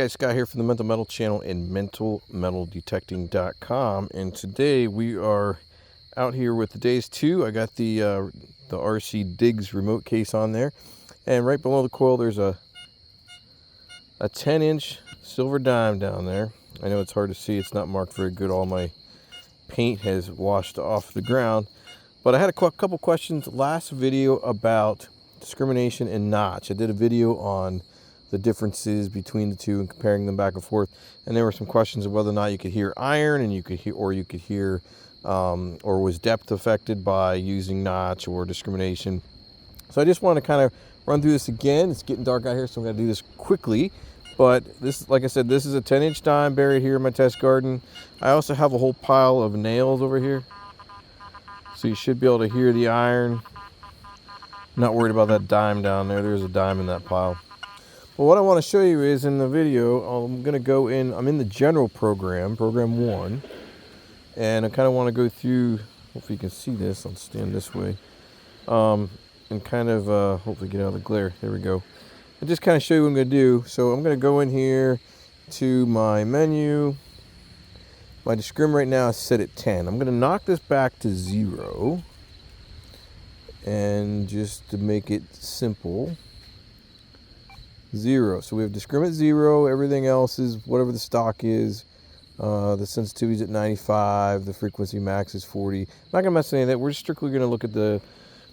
guys, Scott here from the Mental Metal channel and mentalmetaldetecting.com, and today we are out here with the Deus 2. I got the RC Diggs remote case on there, and right below the coil there's a 10-inch silver dime down there. I know it's hard to see, it's not marked very good, all my paint has washed off the ground, but I had a couple questions last video about discrimination and notch. I did a video on the differences between the two and comparing them back and forth, and there were some questions of whether or not you could hear iron, and you could hear or was depth affected by using notch or discrimination. So I just want to kind of run through this again. It's getting dark out here, so I'm going to do this quickly. But this, like I said, this is a 10-inch dime buried here in my test garden. I also have a whole pile of nails over here, so you should be able to hear the iron. Not worried about that dime down there. There's a dime in that pile. Well, what I want to show you is in the video, I'm going to go in, I'm in the general program 1, and I kind of want to go through, hopefully you can see this, I'll stand this way, and kind of hopefully get out of the glare, there we go, and just kind of show you what I'm going to do. So I'm going to go in here to my menu. My discrim right now is set at 10. I'm going to knock this back to 0, and just to make it simple, 0. So we have discrim at 0. Everything else is whatever the stock is. The sensitivity is at 95. The frequency max is 40. I'm not going to mess with any of that. We're strictly going to look at the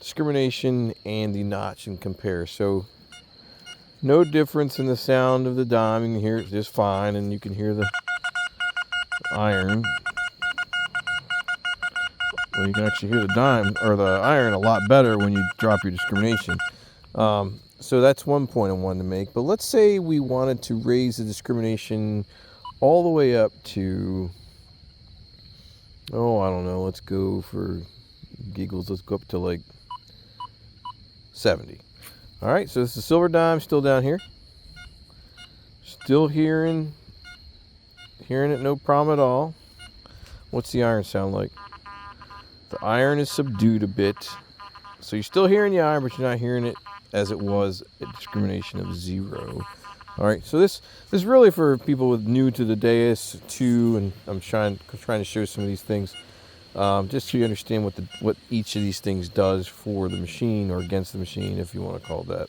discrimination and the notch and compare. So no difference in the sound of the dime. You can hear it just fine, and you can hear the iron. Well, you can actually hear the dime or the iron a lot better when you drop your discrimination. So that's one point I wanted to make. But let's say we wanted to raise the discrimination all the way up to, oh, I don't know, let's go for giggles, let's go up to like 70. All right, so this is silver dime still down here. Still hearing it, no problem at all. What's the iron sound like? The iron is subdued a bit. So you're still hearing the iron, but you're not hearing it as it was at discrimination of 0. All right, so this is really for people with new to the Deus 2, and I'm trying to show some of these things, just so you understand what each of these things does for the machine or against the machine, if you want to call it that.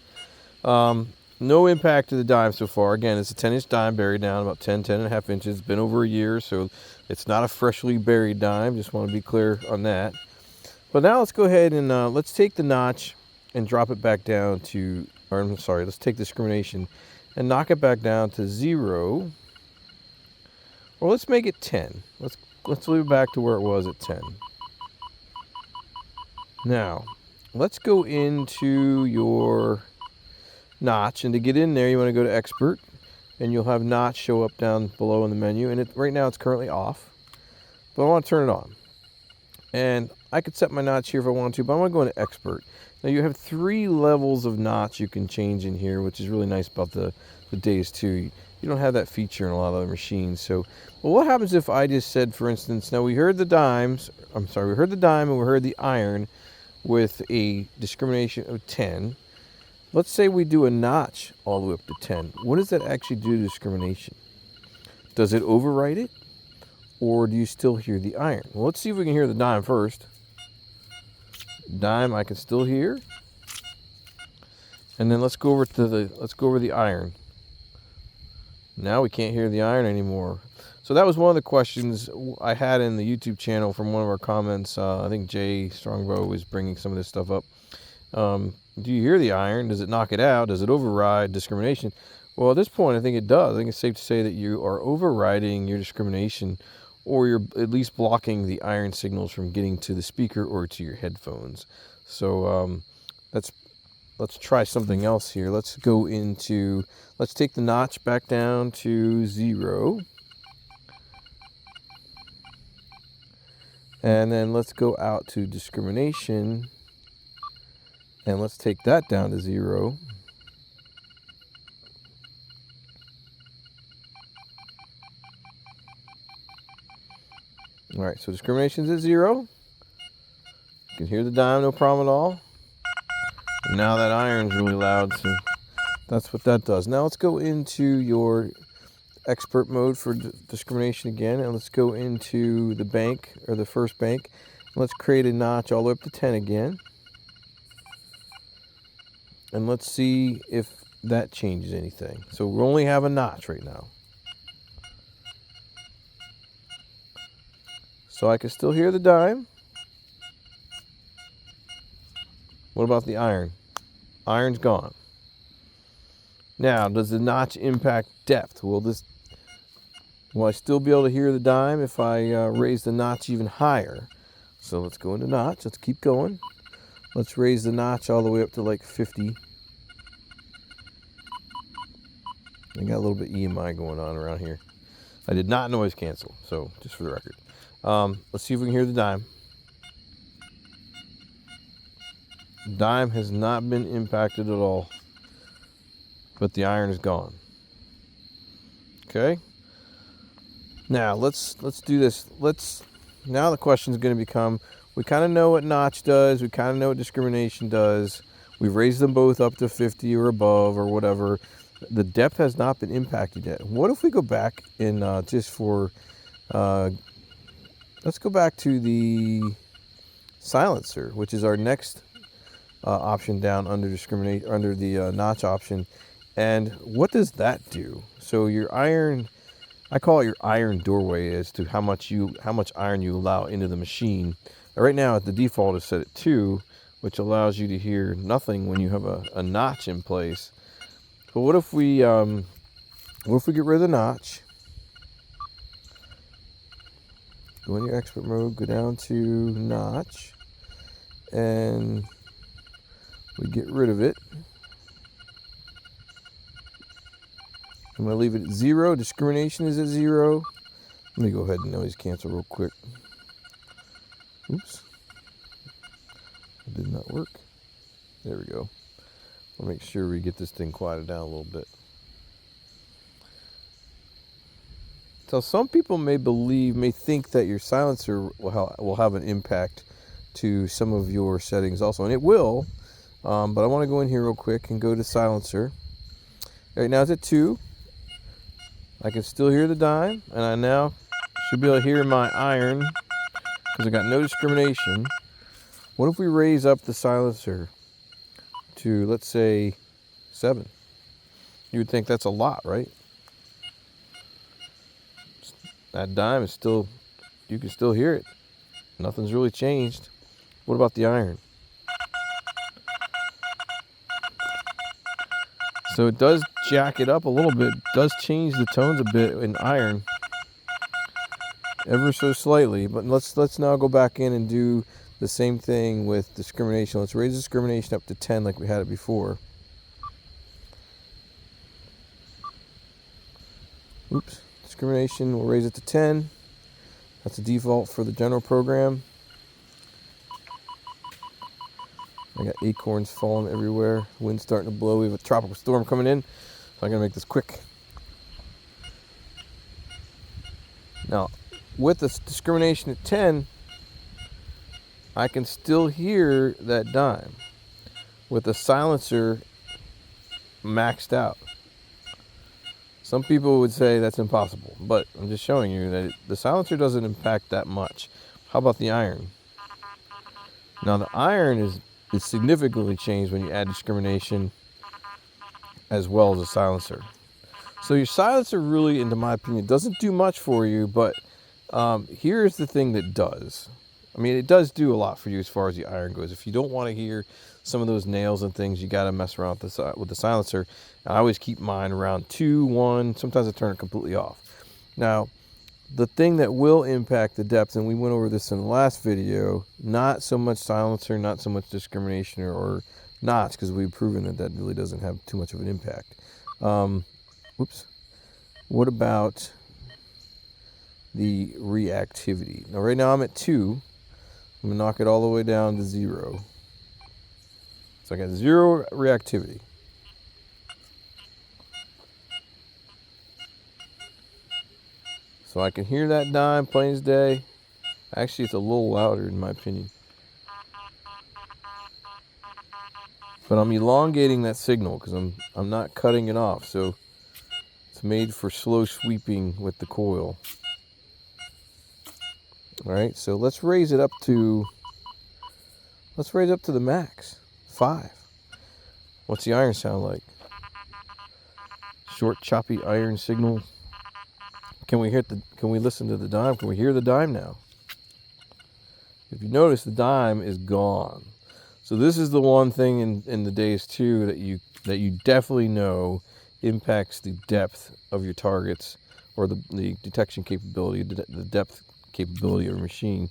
No impact to the dime so far. Again, it's a 10-inch dime buried down about 10.5 inches. It's been over a year, so it's not a freshly buried dime. Just want to be clear on that. But now let's go ahead and let's take the notch and drop it back down to, or I'm sorry, let's take discrimination and knock it back down to 0. Or let's make it 10. Let's leave it back to where it was at 10. Now, let's go into your notch, and to get in there you want to go to expert, and you'll have notch show up down below in the menu, and right now it's currently off, but I want to turn it on. And I could set my notch here if I want to, but I want to go into expert. Now you have 3 levels of notch you can change in here, which is really nice about the Deus 2. You don't have that feature in a lot of other machines. So, well, what happens if I just said, for instance, now we heard the dime and we heard the iron with a discrimination of 10. Let's say we do a notch all the way up to 10. What does that actually do to discrimination? Does it overwrite it? Or do you still hear the iron? Well, let's see if we can hear the dime first. Dime I can still hear. And then let's go over the iron. Now we can't hear the iron anymore. So that was one of the questions I had in the YouTube channel from one of our comments. I think Jay Strongbow was bringing some of this stuff up. Do you hear the iron? Does it knock it out? Does it override discrimination? Well, at this point, I think it does. I think it's safe to say that you are overriding your discrimination, or you're at least blocking the iron signals from getting to the speaker or to your headphones. So let's try something else here. Let's take the notch back down to 0. And then let's go out to discrimination, and let's take that down to 0. All right, so discrimination's at 0. You can hear the dime, no problem at all. And now that iron's really loud, so that's what that does. Now let's go into your expert mode for discrimination again, and let's go into the bank, or the first bank. Let's create a notch all the way up to 10 again. And let's see if that changes anything. So we only have a notch right now. So I can still hear the dime. What about the iron? Iron's gone. Now, does the notch impact depth? Will I still be able to hear the dime if I raise the notch even higher? So let's go into notch. Let's keep going. Let's raise the notch all the way up to like 50. I got a little bit EMI going on around here. I did not noise cancel, so just for the record. Let's see if we can hear the dime. Dime has not been impacted at all, but the iron is gone. Okay. Now let's do this. Now the question is going to become: we kind of know what notch does. We kind of know what discrimination does. We've raised them both up to 50 or above or whatever. The depth has not been impacted yet. What if we go back and let's go back to the silencer, which is our next option down under the notch option. And what does that do? So your iron, I call it your iron doorway, as to how much iron you allow into the machine. Right now, the default is set at 2, which allows you to hear nothing when you have a notch in place. But what if we get rid of the notch? Go in your expert mode, go down to notch, and we get rid of it. I'm going to leave it at 0. Discrimination is at 0. Let me go ahead and noise cancel real quick. Oops. It did not work. There we go. I'll make sure we get this thing quieted down a little bit. So some people may think that your silencer will have an impact to some of your settings also, and it will. But I want to go in here real quick and go to silencer. Right now it's at 2. I can still hear the dime, and I now should be able to hear my iron because I got no discrimination. What if we raise up the silencer to, let's say, 7? You would think that's a lot, right? That dime is still, you can still hear it. Nothing's really changed. What about the iron? So it does jack it up a little bit, does change the tones a bit in iron, ever so slightly. But let's now go back in and do the same thing with discrimination. Let's raise discrimination up to 10 like we had it before. Oops, discrimination, we'll raise it to 10. That's the default for the general program. I got acorns falling everywhere. Wind's starting to blow. We have a tropical storm coming in. So I'm going to make this quick. Now, with the discrimination at 10, I can still hear that dime with the silencer maxed out. Some people would say that's impossible, but I'm just showing you that the silencer doesn't impact that much. How about the iron? Now, the iron is significantly changed when you add discrimination as well as a silencer. So your silencer really, in my opinion, doesn't do much for you, but here's the thing that does. I mean, it does do a lot for you as far as the iron goes. If you don't want to hear some of those nails and things, you got to mess around with the silencer. And I always keep mine around 2, 1. Sometimes I turn it completely off. Now, the thing that will impact the depth, and we went over this in the last video, not so much silencer, not so much discrimination or notch, because we've proven that really doesn't have too much of an impact. Whoops. What about the reactivity? Now, right now I'm at 2. I'm going to knock it all the way down to 0. So I got 0 reactivity. So I can hear that dime plain as day. Actually, it's a little louder in my opinion. But I'm elongating that signal because I'm not cutting it off. So It's made for slow sweeping with the coil. All right, so let's raise it up to the max. 5. What's the iron sound like? Short, choppy iron signal. Can we listen to the dime? Can we hear the dime now? If you notice, the dime is gone. So this is the one thing in the Deus 2 that you definitely know impacts the depth of your targets, or the detection capability, the depth capability of your machine,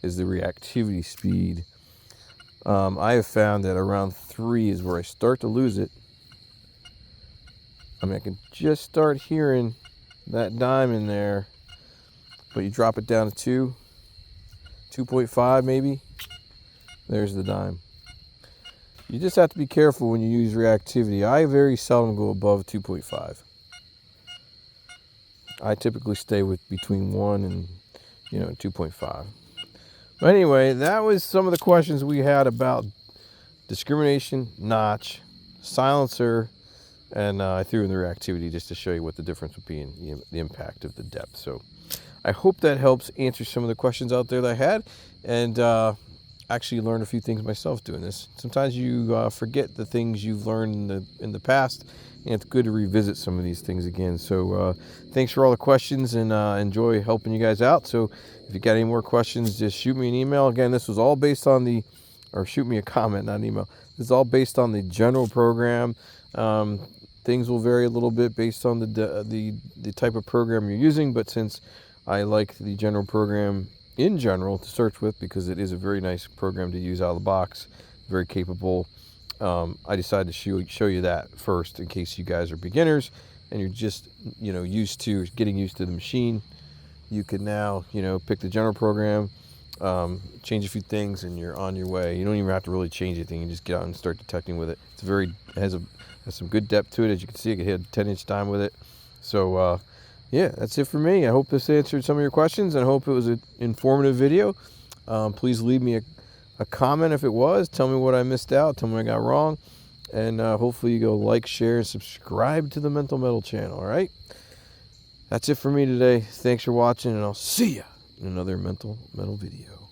is the reactivity speed. I have found that around 3 is where I start to lose it. I mean, I can just start hearing that dime in there, but you drop it down to 2.5 maybe, there's the dime. You just have to be careful when you use reactivity. I very seldom go above 2.5. I typically stay with between 1 and 2.5. But anyway, that was some of the questions we had about discrimination, notch, silencer, and I threw in the reactivity just to show you what the difference would be in the impact of the depth. So I hope that helps answer some of the questions out there that I had, and actually learned a few things myself doing this. Sometimes you forget the things you've learned in the past, and it's good to revisit some of these things again. So thanks for all the questions, and enjoy helping you guys out. So if you got any more questions, just shoot me an email. Again, this was all based on or shoot me a comment, not an email. This is all based on the general program. Things will vary a little bit based on the type of program you're using, but since I like the general program in general to start with, because it is a very nice program to use out of the box, very capable, I decided to show you that first in case you guys are beginners and you're just getting used to the machine. You can now pick the general program, change a few things, and you're on your way. You don't even have to really change anything. You just get out and start detecting with it. It has some good depth to it. As you can see, I could hit a 10-inch dime with it. So yeah, that's it for me. I hope this answered some of your questions, and I hope it was an informative video. Please leave me a comment if it was. Tell me what I missed out. Tell me what I got wrong. And hopefully you go like, share, and subscribe to the Mental Metal channel, all right? That's it for me today. Thanks for watching, and I'll see ya in another Mental Metal video.